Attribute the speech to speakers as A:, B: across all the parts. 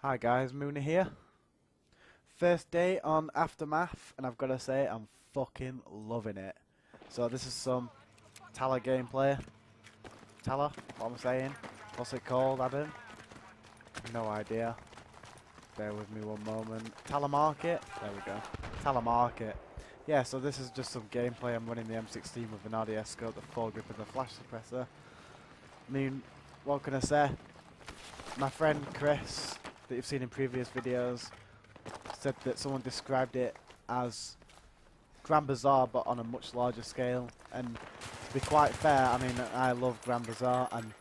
A: Hi guys, Mooney here. First day on AfterMath, and I've got to say I'm fucking loving it. So this is some Talah gameplay. Talah, what am I saying? What's it called, Adam? No idea. Bear with me one moment. Talah Market? There we go. Talah Market. Yeah, so this is just some gameplay. I'm running the M16 with an RDS scope, the foregrip and the flash suppressor. I mean, what can I say? My friend Chris, that you've seen in previous videos, said that someone described it as Grand Bazaar but on a much larger scale, and to be quite fair, I mean, I love Grand Bazaar and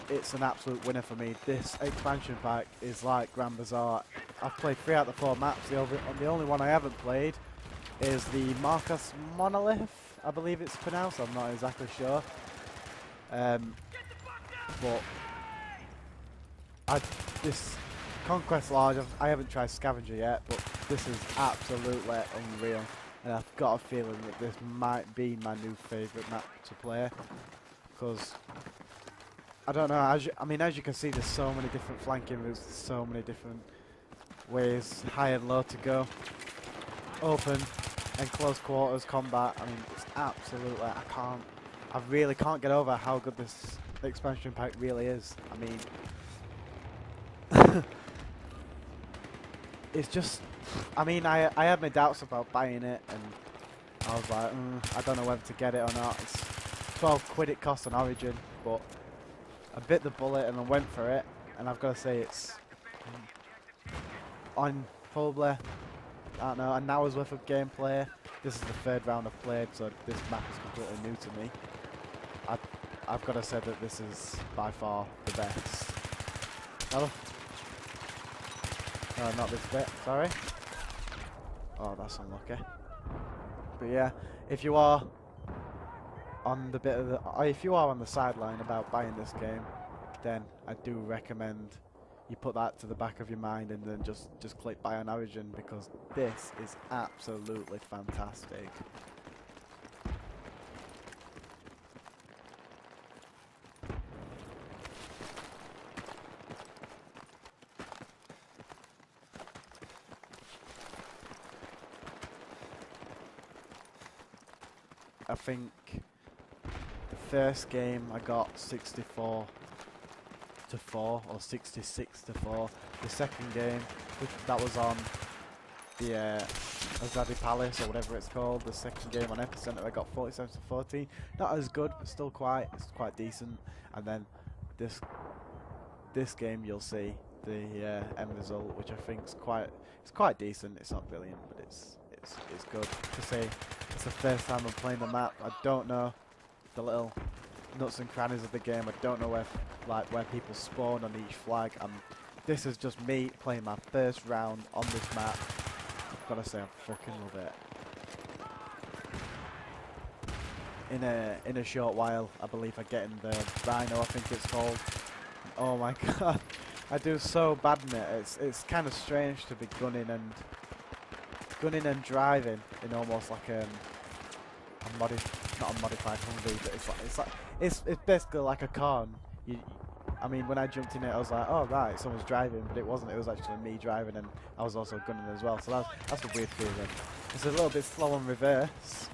A: it's an absolute winner for me. This expansion pack is like Grand Bazaar. I've played 3 out of the 4 maps. The only one I haven't played is the Marcus Monolith, I believe it's pronounced, I'm not exactly sure. But this Conquest Large, I haven't tried Scavenger yet, but this is absolutely unreal. And I've got a feeling that this might be my new favourite map to play. Because, I don't know, as you can see, there's so many different flanking routes, there's so many different ways, high and low to go. Open and close quarters combat, I mean, it's absolutely, I really can't get over how good this expansion pack really is. I mean, it's just, I mean, I had my doubts about buying it, and I was like, I don't know whether to get it or not. It's 12 quid it costs on Origin, but I bit the bullet and I went for it, and I've got to say it's on probably, I don't know, an hour's worth of gameplay. This is the 3rd round I've played, so this map is completely new to me. I've got to say that this is by far the best. Hello? No, not this bit, sorry. Oh, that's unlucky. But yeah, if you are on the if you are on the sideline about buying this game, then I do recommend you put that to the back of your mind and then just click buy on Origin, because this is absolutely fantastic. I think the first game I got 64-4 or 66-4. The second game, that was on the Azadi Palace or whatever it's called. The second game on Epicenter I got 47-14. Not as good, but still it's quite decent. And then this game you'll see the end result, which I think is quite decent. It's not brilliant, but it's good. To say it's the first time I'm playing the map, I don't know the little nuts and crannies of the game. I don't know where people spawn on each flag. This is just me playing my first round on this map. I've got to say, I fucking love it. In a short while, I believe I'm getting the Rhino, I think it's called. Oh my god, I do so bad in it. It's kind of strange to be gunning and driving in almost like not a modified Humvee, but it's basically like a car. I mean, when I jumped in it, I was like, oh right, someone's driving, but it wasn't. It was actually me driving, and I was also gunning as well. So that's a weird feeling. It's a little bit slow on reverse,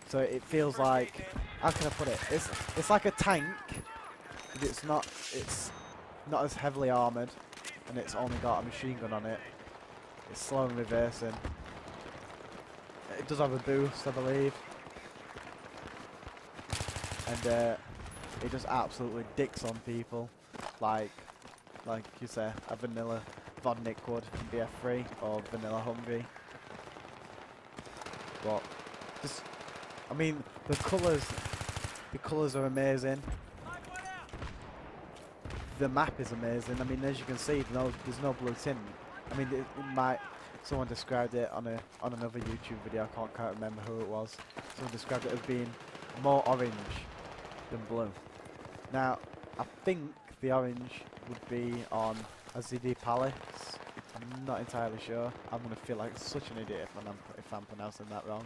A: so it feels like, how can I put it? It's like a tank, but it's not as heavily armoured, and it's only got a machine gun on it. It's slow in reversing. It does have a boost, I believe. And it just absolutely dicks on people. Like you say, a vanilla Vodnik would in BF3 or vanilla Humvee. But I mean, the colours are amazing. The map is amazing. I mean, as you can see, there's no blue tint. I mean, someone described it on another YouTube video. I can't remember who it was. Someone described it as being more orange than blue. Now, I think the orange would be on Azadi Palace. I'm not entirely sure. I'm gonna feel like such an idiot if I'm pronouncing that wrong.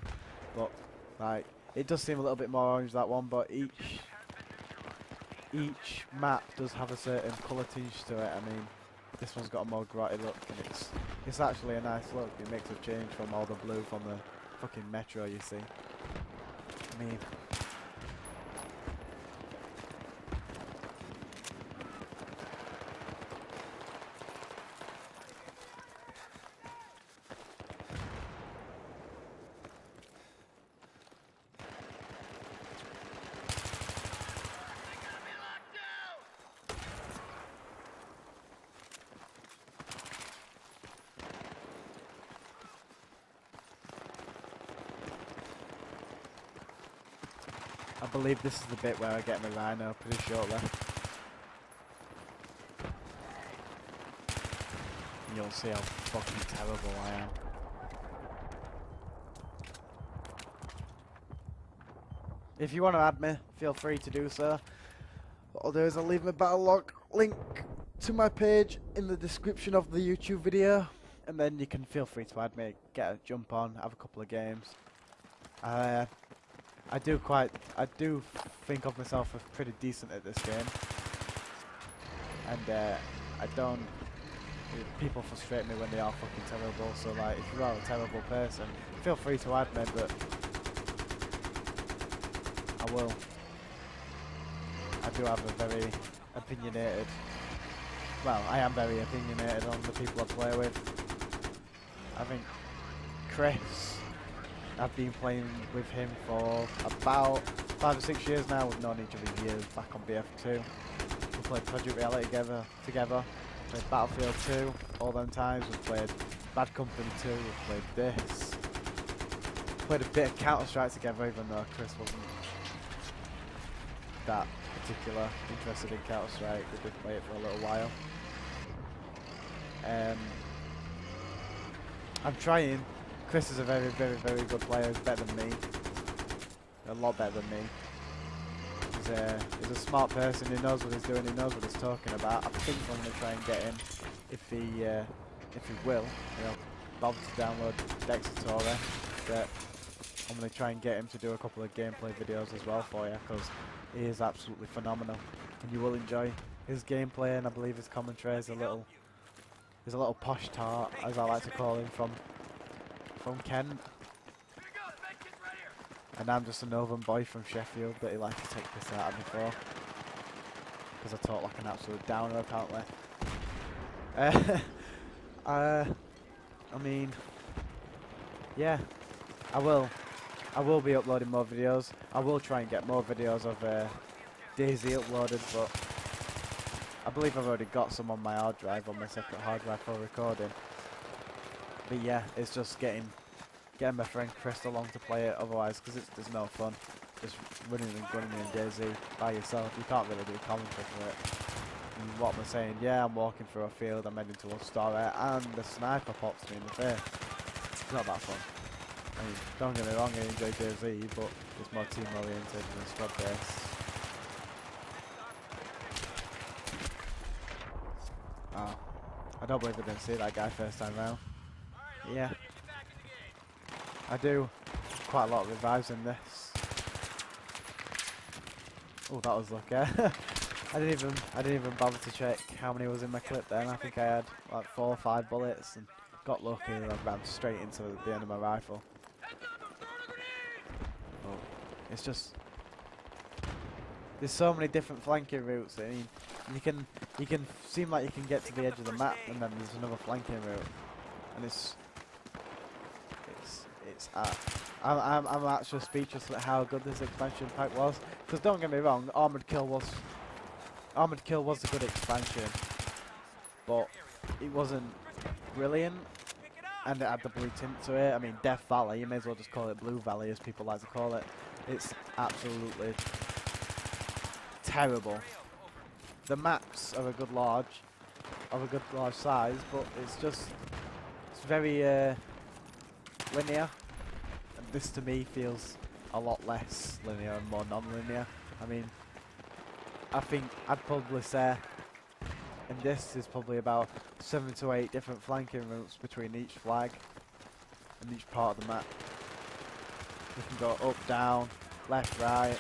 A: But like, it does seem a little bit more orange, that one. But each map does have a certain colour tinge to it. I mean, This one's got a more grotty look, and it's actually a nice look. It makes a change from all the blue from the fucking Metro, you see. I mean, I believe this is the bit where I get my rhino pretty shortly. And you'll see how fucking terrible I am. If you want to add me, feel free to do so. What I'll do is I'll leave my battle log link to my page in the description of the YouTube video, and then you can feel free to add me, get a jump on, have a couple of games. I do think of myself as pretty decent at this game, and I don't. People frustrate me when they are fucking terrible. So like, if you are a terrible person, feel free to add me, but I will. I do have a very opinionated. Well, I am very opinionated on the people I play with. I think Chris. I've been playing with him for about 5 or 6 years now. We've known each other years back on BF3. We played Project Reality together. Played Battlefield 2 all them times. We've played Bad Company 2. We've played this. Played a bit of Counter-Strike together, even though Chris wasn't that particular interested in Counter-Strike. We did play it for a little while. I'm trying. Chris is a very, very, very good player. He's better than me. A lot better than me. He's a smart person. He knows what he's doing. He knows what he's talking about. I think I'm going to try and get him, if he will, bother to download Dexatory. But I'm going to try and get him to do a couple of gameplay videos as well for you, because he is absolutely phenomenal, and you will enjoy his gameplay. And I believe his commentary is a little posh tart, as I like to call him, from Kent, and I'm just a northern boy from Sheffield that he likes to take piss out of me for, because I talk like an absolute downer apparently. I mean, yeah, I will be uploading more videos. I will try and get more videos of DayZ uploaded, but I believe I've already got some on my hard drive, on my separate hard drive for recording. But yeah, it's just getting my friend Chris along to play it, otherwise, because there's no fun just running and gunning in DayZ by yourself. You can't really do commentary for it. And what am I saying? Yeah, I'm walking through a field, I'm heading towards Story, and the sniper pops me in the face. It's not that fun. I mean, don't get me wrong, I enjoy DayZ, but it's more team oriented than squad based. Oh, I don't believe I didn't see that guy first time round. Yeah, I do quite a lot of revives in this. Oh, that was lucky. I didn't even bother to check how many was in my clip then. I think I had like 4 or 5 bullets and got lucky and I ran straight into the end of my rifle. But it's just, there's so many different flanking routes. I mean, you can seem like you can get to the edge of the map and then there's another flanking route, and I'm actually speechless at how good this expansion pack was. Because don't get me wrong, Armoured Kill was a good expansion, but it wasn't brilliant, and it had the blue tint to it. I mean, Death Valley, you may as well just call it Blue Valley, as people like to call it. It's absolutely terrible. The maps are a good large size, but it's very linear. This to me feels a lot less linear and more non-linear. I mean, I think I'd probably say in this there's probably about 7 to 8 different flanking routes between each flag and each part of the map. You can go up, down, left, right,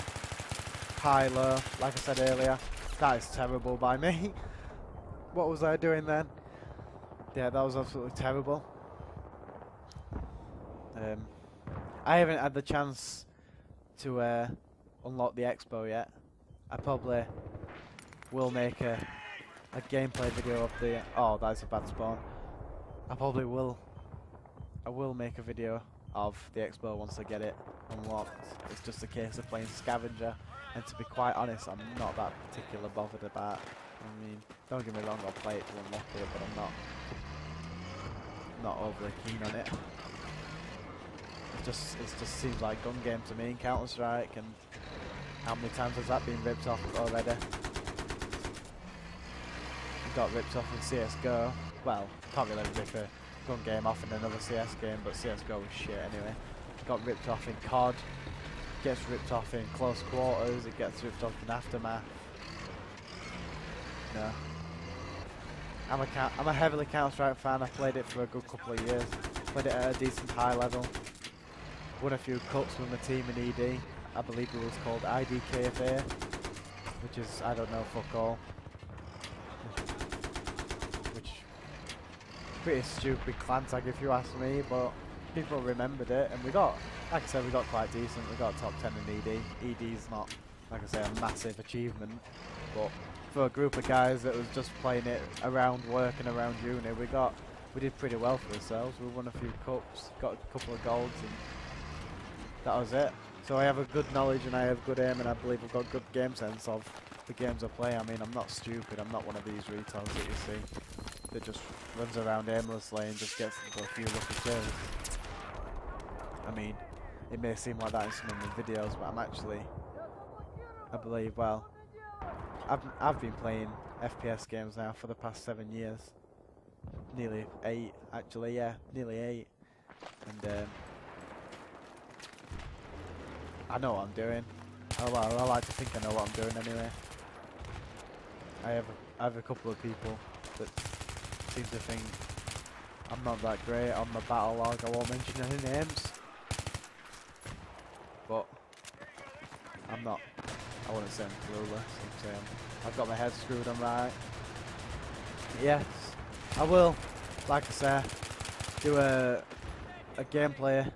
A: high, low. Like I said earlier, that is terrible by me. What was I doing then? Yeah, that was absolutely terrible. I haven't had the chance to unlock the expo yet. I probably will make a gameplay video of the... Oh, that's a bad spawn. I will make a video of the expo once I get it unlocked. It's just a case of playing scavenger, and to be quite honest, I'm not that particular bothered about. I mean, don't get me wrong, I'll play it to unlock it, but I'm not overly keen on it. It just seems like gun game to me in Counter-Strike, and how many times has that been ripped off already? It got ripped off in CSGO. Well, can't really rip a gun game off in another CS game, but CSGO was shit anyway. It got ripped off in COD, gets ripped off in close quarters, it gets ripped off in AfterMath. No. I'm a heavily Counter-Strike fan. I played it for a good couple of years. Played it at a decent high level. Won a few cups with my team in ED. I believe it was called IDKFA, which is, I don't know, fuck all. Which, pretty stupid clan tag if you ask me, but people remembered it, and we got, like I said, we got quite decent. We got top 10 in ED. ED's not, like I say, a massive achievement, but for a group of guys that was just playing it around work and around uni, we did pretty well for ourselves. We won a few cups, got a couple of golds, and that was it. So I have a good knowledge and I have good aim, and I believe I've got good game sense of the games I play. I mean, I'm not stupid. I'm not one of these retards that you see that just runs around aimlessly and just gets into a few lucky kills. I mean, it may seem like that in some of my videos, but I'm actually, I believe, well, I've been playing FPS games now for the past 7 years. Nearly 8, actually, yeah, nearly 8. And I know what I'm doing. I like to think I know what I'm doing anyway. I have a couple of people that seem to think I'm not that great on the battle log. I won't mention any names, but I'm not. I wouldn't say I'm clueless. I'm saying I've got my head screwed on right. Yes, I will. Like I say, do a gameplay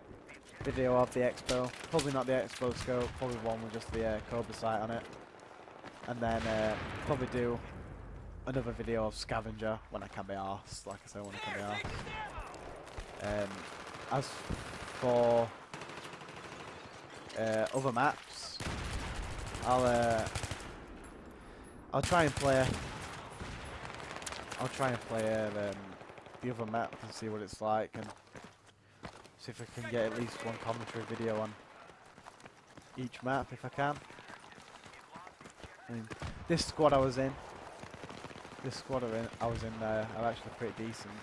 A: video of the expo. Probably not the expo scope. Probably one with just the Cobra sight on it. And then probably do another video of scavenger when I can be arsed. Like I say, when I can be arsed. As for other maps, I'll try and play. The other map and see what it's like, and see if I can get at least one commentary video on each map if I can. I mean, this squad I was in, are actually pretty decent.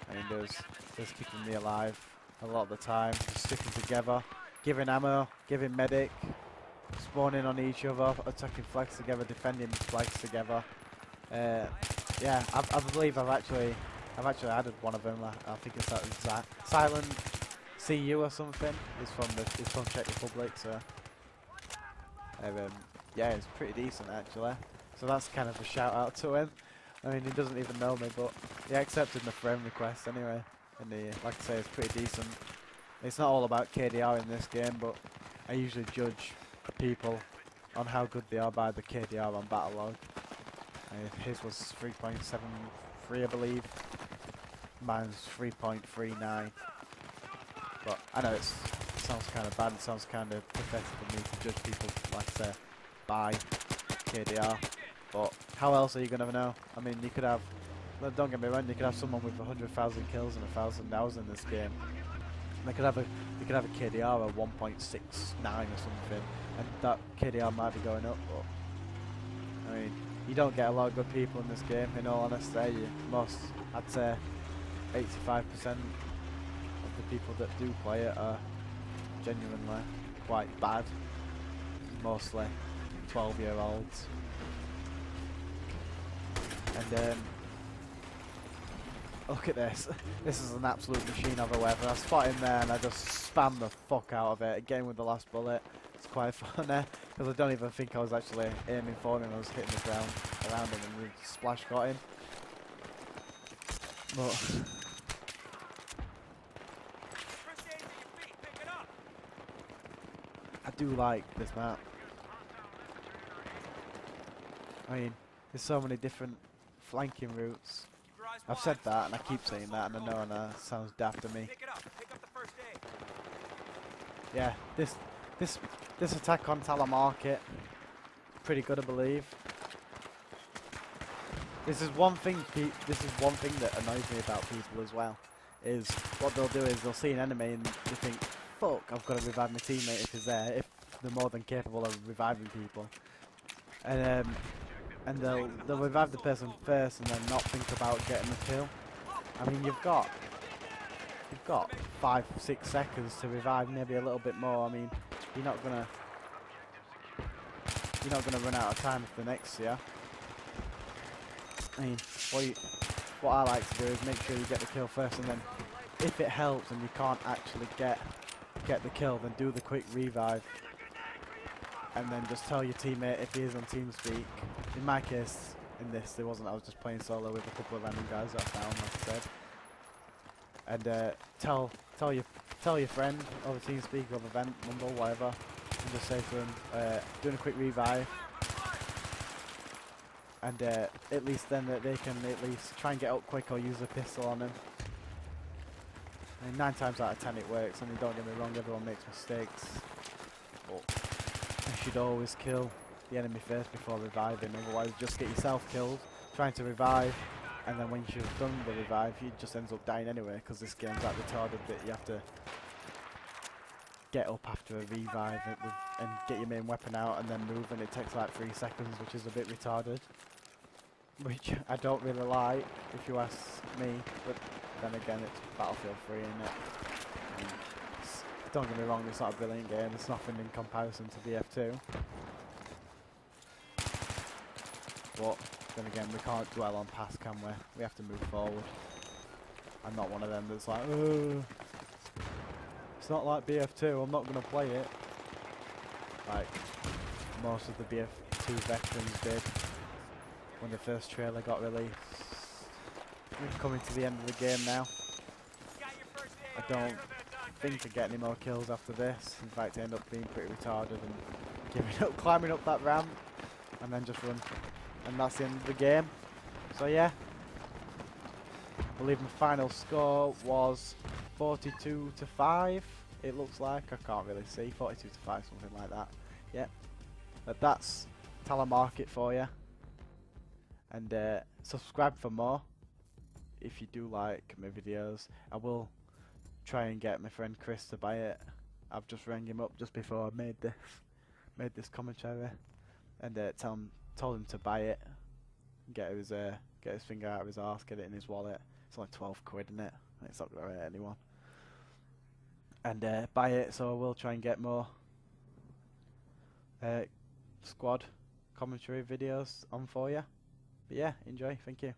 A: I mean, there's keeping me alive a lot of the time, just sticking together, giving ammo, giving medic, spawning on each other, attacking flags together, defending flags together. Yeah, I believe I've actually added one of them. I think it's that Silent CU or something. It's from Czech Republic, so yeah, it's pretty decent actually. So that's kind of a shout out to him. I mean, he doesn't even know me, but he accepted my friend request anyway. And like I say, it's pretty decent. It's not all about KDR in this game, but I usually judge people on how good they are by the KDR on Battlelog. His was 3.73, I believe. Mine's 3.39. But I know it sounds kind of bad. It sounds kind of pathetic for me to judge people, like I say, by KDR. But how else are you gonna know? I mean, you could have. Don't get me wrong. You could have someone with 100,000 kills and 1,000 hours in this game. They could have a KDR of 1.69 or something, and that KDR might be going up. But I mean, you don't get a lot of good people in this game. In all honesty, I'd say 85% of the people that do play it are genuinely quite bad. Mostly 12-year-olds. And look at this. This is an absolute machine of a weapon. I spot him there and I just spam the fuck out of it. Again with the last bullet. It's quite funny because I don't even think I was actually aiming for him. I was hitting the ground around him and we splash got him. But I do like this map. I mean, there's so many different flanking routes. I've said that and I keep saying that, and I know that sounds daft to me. Yeah, this attack on Talah Market, pretty good, I believe. This is one thing that annoys me about people as well. Is what they'll do is they'll see an enemy and they think, "Fuck, I've got to revive my teammate if he's there." If they're more than capable of reviving people, and they'll revive the person first and then not think about getting the kill. I mean, you've got 5-6 seconds to revive, maybe a little bit more. I mean, you're not gonna run out of time if the next year. I mean, what I like to do is make sure you get the kill first, and then if it helps and you can't actually get the kill, then do the quick revive, and then just tell your teammate if he is on TeamSpeak. In my case, in this, there wasn't. I was just playing solo with a couple of random guys that I found, like I said, and tell your friend over TeamSpeak, over Vent, Mumble, whatever, and just say to him, doing a quick revive. And at least then that they can at least try and get up quick or use a pistol on him. I mean, 9 times out of 10 it works. I mean, don't get me wrong, everyone makes mistakes. But you should always kill the enemy first before reviving. Otherwise, just get yourself killed trying to revive. And then when you've done the revive, you just ends up dying anyway. Because this game's that retarded that you have to get up after a revive and get your main weapon out and then move, and it takes like 3 seconds, which is a bit retarded. Which I don't really like, if you ask me, but then again, it's Battlefield 3, isn't it? Don't get me wrong, it's not a brilliant game, it's nothing in comparison to BF2. But then again, we can't dwell on past, can we? We have to move forward. I'm not one of them that's like, ugh, it's not like BF2, I'm not going to play it. Like most of the BF2 veterans did when the first trailer got released. We're coming to the end of the game now. I don't think I get any more kills after this. In fact, I end up being pretty retarded and climbing up that ramp, and then just run. And that's the end of the game. So yeah, I believe my final score was 42-5. It looks like, I can't really see, 42-5, something like that. Yeah, but that's Talah Market for you. And subscribe for more if you do like my videos. I will try and get my friend Chris to buy it. I've just rang him up just before I made this commentary, and told him to buy it. Get his finger out of his arse, get it in his wallet. It's like 12 quid, isn't it? It's not gonna hurt anyone. And buy it, so we'll try and get more squad commentary videos on for you. But yeah, enjoy. Thank you.